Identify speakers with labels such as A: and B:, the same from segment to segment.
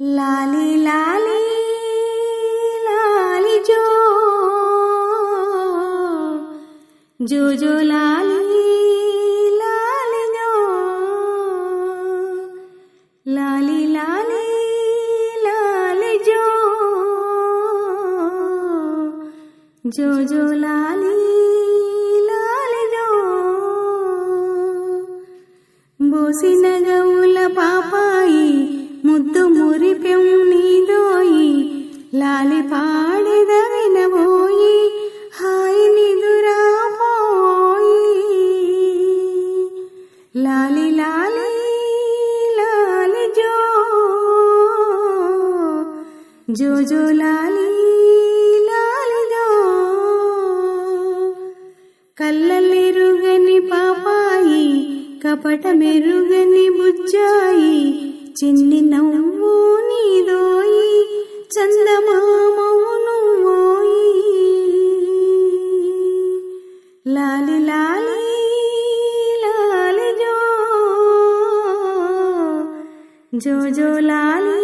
A: లాలి లాలి లాలి జో జో జో లాలి లాలి జో లాలి లాలి లాలి జో జో జో లాలి లాలి జో బోసిన గౌల పాపాయి ముద్దు మురిపెం నీదోయి లాలి పాడిద వినబోయి హాయి నిదురాపోయి లాలి లాలి లాలి జో జో జో లాలి లాలి జో కళ్ళెరుగని పాపాయి కపట మెరుగని బుజ్జాయి చిన్ని నవ్వు నీదోయి చందమామవు నువ్వోయి లాలి లాలి లాలి జో జో జో లాలి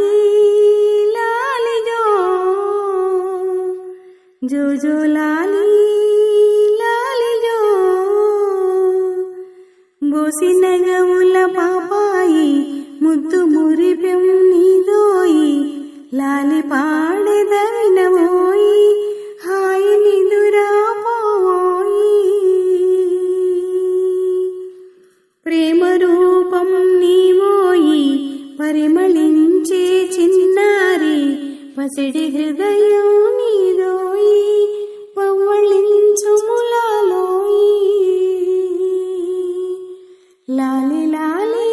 A: లాలి జో జో జో లాలి లాలి జో బోసిన గవుల పాపాయి ముద్దు మురిపెం నీదోయి లాలి పాడెద వినబోయి హాయి నిదురాపోయి ప్రేమ రూపం నీవోయి పరిమళించే చిన్నారి పసిడి హృదయం నీదోయి పవ్వళించు ములాలోయి లాలి లాలి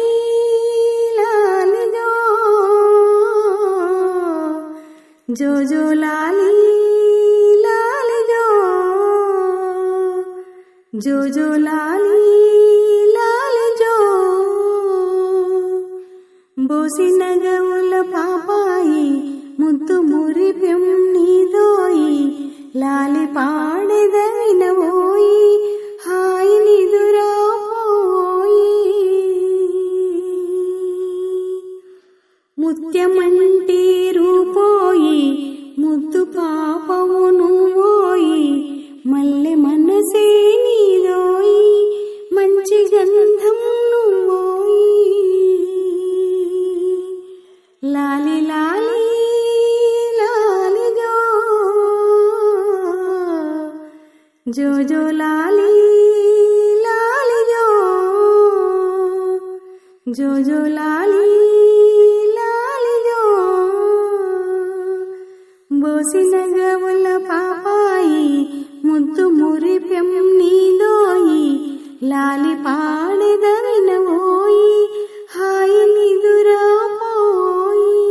A: జో జో లాలి లాలి జో జో జో లాలి లాలి జో బోసిన గవుల పాపాయి ముద్దు మురిపెం నీదోయి లాలి పాడెద వినబోయి హాయి నిదురాపోయి ముత్యమంటే రూపోయి ముద్దు పాపవు నువ్వోయి మల్లె మనసే నీదోయి మంచి గంధం నువ్వోయి లాలి లాలి లాలి జో జో జో లాలి లాలి జో జో జో లాలి బోసిన గవుల పాపాయి ముద్దు మురిపెం నీదోయి లాలి పాడెద వినబోయి హాయి నిదురాపోయి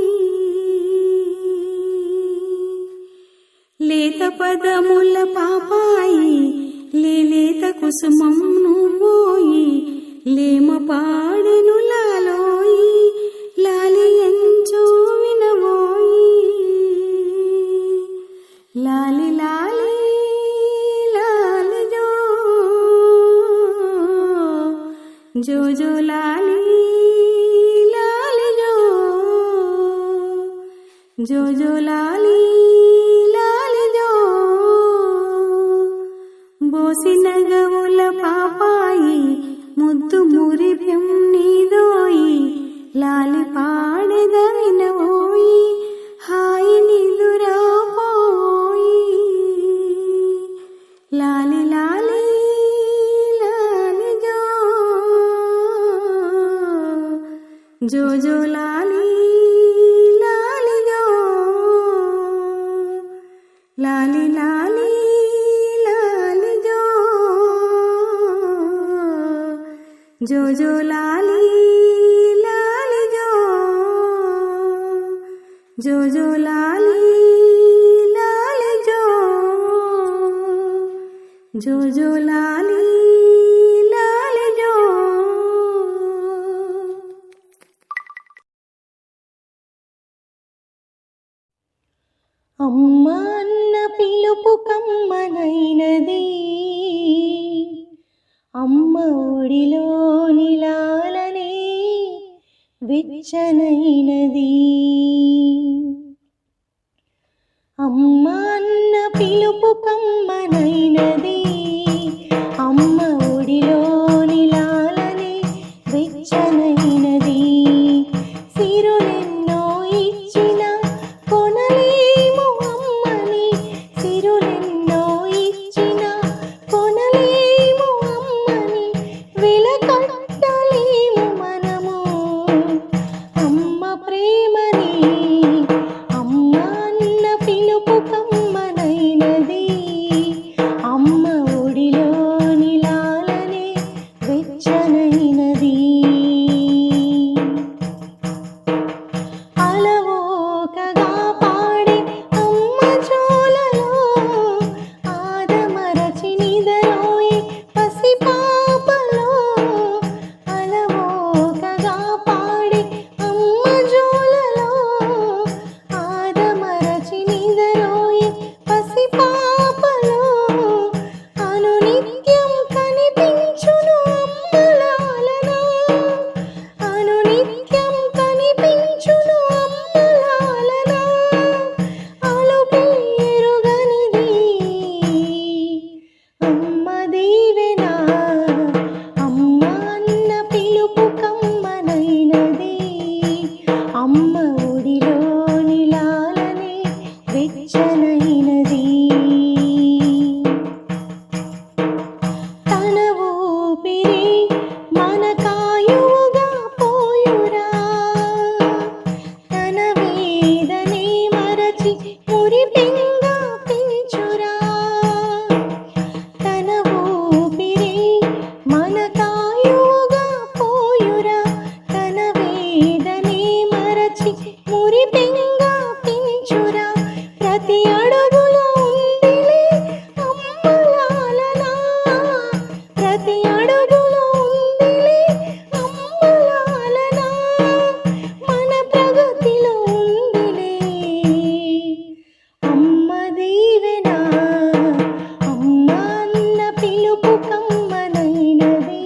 A: లేత పదముల పాపాయి లేలేత కుసుమం నువ్వోయి లేమ పాడెను లాలోయి లాలి ఎంచు వినబోయి లాలి లాలి లాలి జో జో జో లాలి లాలి జో జో జో లాలి లాలి జో బోసిన గవుల పాపాయి ముద్దు మురిపెం నీదోయి లాలి పాడెద వినబోయి హాయి నిదురాపోయి లాలి లాలి లాలి జో జో జో లాలి లాలి జో లాలి లాలి లాలి జో జో జో లాలి లాలి జో జో జో లాలి లాలి జో జో జో లాలి లాలి జో
B: అమ్మ అన్న పిలుపు కమ్మనైనది అమ్మ ఒడిలోని లాలనే వెచ్చనైనది అమ్మ అన్న పిలుపు కమ్మనైనది, అమ్మ ఒడిలోని లాలనే వెచ్చనైనది. సిరులెన్నో ఇచ్చిన కొనలేము అమ్మని, సిరులెన్నో ఇచ్చిన కొనలేము అమ్మని, వెలకట్టలేము మనము అమ్మ ప్రేమని. అమ్మ అన్న పిలుపు కమ్మనైనది, అమ్మ ఒడిలోని లాలనే వెచ్చనైనది. అలవోకగా పాడే అమ్మ జోలలో, ఆదమరచి నిదరోయే పసిపాపలో. అలవోకగా పాడే అమ్మ జోలలో, ఆదమరచి నిదరోయే పసిపాపలో. అనునిత్యం కనిపించును అమ్మలాలన, అనునిత్యం కనిపించును అమ్మలాలన. అలుపే ఎరుగనిది అమ్మ దీవెన. అమ్మ అన్న పిలుపు కమ్మనైనది, అమ్మ ఒడిలోని లాలనే వెచ్చనైనది. తన ఊపిరి మన కాయువుగా పోయురా, తన వేదనే మరచి మురిపెంగా పెంచురా. తన ఊపిరి మన కాయువుగా పోయురా, తన వేదనే మరచి మురిపెంగా పెంచురా. ప్రతి అడుగులో ఉందిలే అమ్మలాలన, ప్రతి అడుగులో ఉందిలే అమ్మలాలన. మన ప్రగతిలో ఉందిలే అమ్మ దీవెన. అమ్మ అన్న పిలుపు కమ్మనైనది,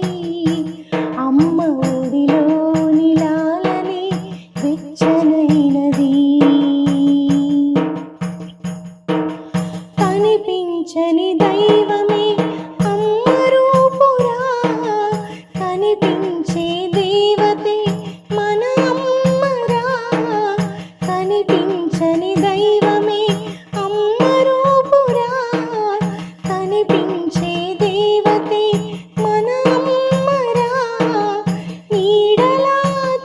B: అమ్మ ఒడిలోని లాలనే వెచ్చనైనది. కనిపించని దైవమే అమ్మ రూపురా, కనిపించే దేవతే మన అమ్మరా. కనిపించని దైవమే అమ్మ రూపురా, కనిపించే దేవతే మన అమ్మరా. నీడలా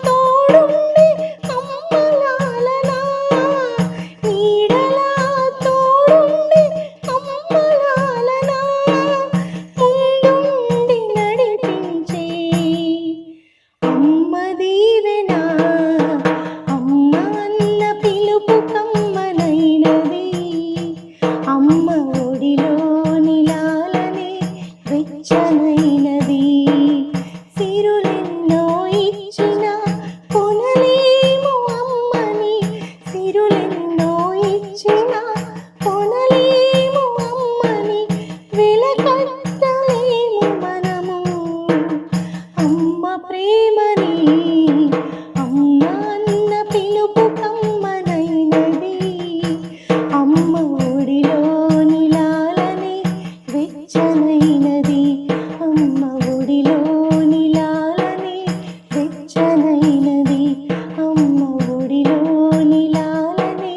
B: తోడుండే అమ్మలాలన, నీడలా తోడుండే అమ్మలాలన. ముందుండి నడిపించే అమ్మ దీవెన. అమ్మ అన్న పిలుపు కమ్మనైనది, అమ్మ ఒడిలోని లాలనే వెచ్చనైనది. సిరులెన్నో ఇచ్చిన కొనలేము అమ్మని, సిరులెన్నో ఇచ్చిన కొనలేము అమ్మని, వెలకట్టలేము మనము అమ్మ ప్రేమని. అమ్మ అన్న పిలుపు కమ్మనైనది, అమ్మ ఒడిలోని లాలనే వెచ్చనైనది, అమ్మ ఒడిలోని లాలనే వెచ్చనైనది, అమ్మ ఒడిలోని లాలనే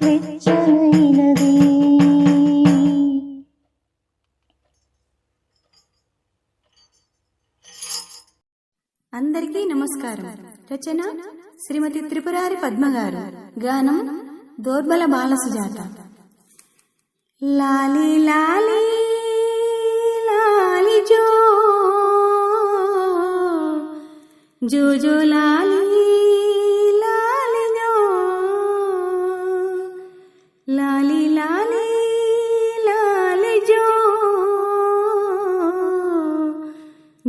B: వెచ్చనైనది.
A: అందరికీ నమస్కారం. రచన శ్రీమతి త్రిపురారి పద్మగారు. గానం దోర్బల బాలసుజాత. లాలి లాలి లాలి జో జో జో లాలి లాలి జో, లాలి లాలి లాలి జో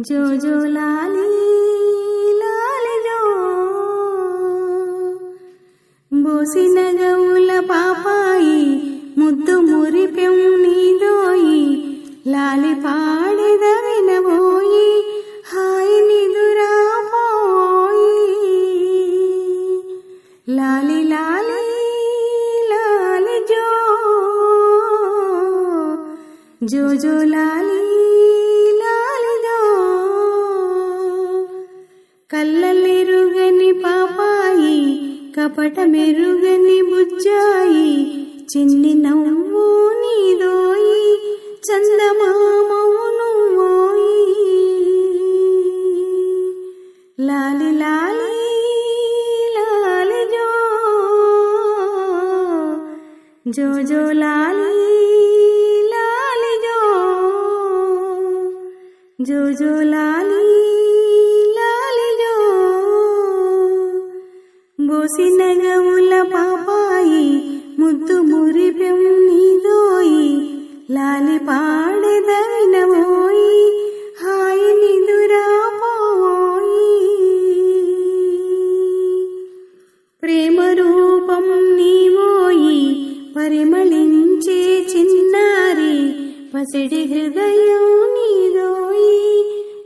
A: జో జో లాలి లాలి జో. బోసిన గౌల పాపాయి ముద్దు మురిపెం నీదోయి, లాలి పాడిద వినబోయి హాయి నిదురాపోయి. లాలి లాలి లాలి జో జో జో లాలి లాలి జో కళ్ళెరుగని పాపాయి కపట మెరుగని బుజ్జాయి చిన్ని నవ్వు నీదోయి చందమామవు నువ్వోయి లాలి లాలి లాలి జో జో జో లాలి లాలి జో జో జో లాలి లాలి జో బోసిన గవుల పాపాయి ముద్దు మురిపెం నీదోయి లాలి పాడెదవినవోయి హాయి నిదురాపోయి ప్రేమ రూపం నీవోయి పరిమళించే చిన్నారి పసిడి హృదయం నీదోయి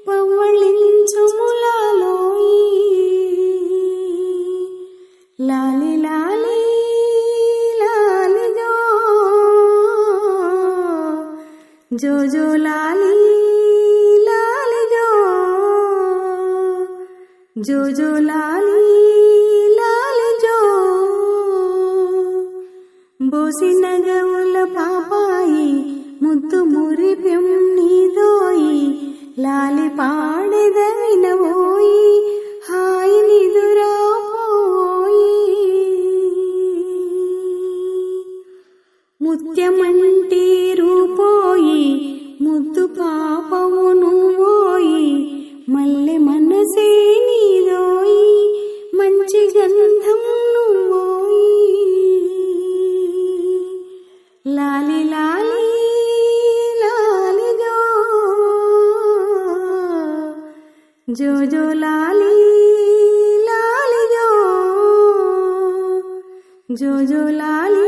A: పవ్వళించు ములాలోయి లాలి లాలి లాలి జో జో జో లాలి లాలి జో జో జో లాలి లాలి జో బోసిన గవుల పాపాయి ముద్దు మురిపెం నీదోయి లాలి పాడెదవినవోయి హాయి నిదురాపోయి ముత్యమంటి రూపోయి ముద్దు పాపవు నువ్వోయి మల్లె మనసే నీదోయి మంచి గంధం నువ్వోయి లాలి లాలి లాలి జో జో జో లాలి లాలి జో జో జో లాలి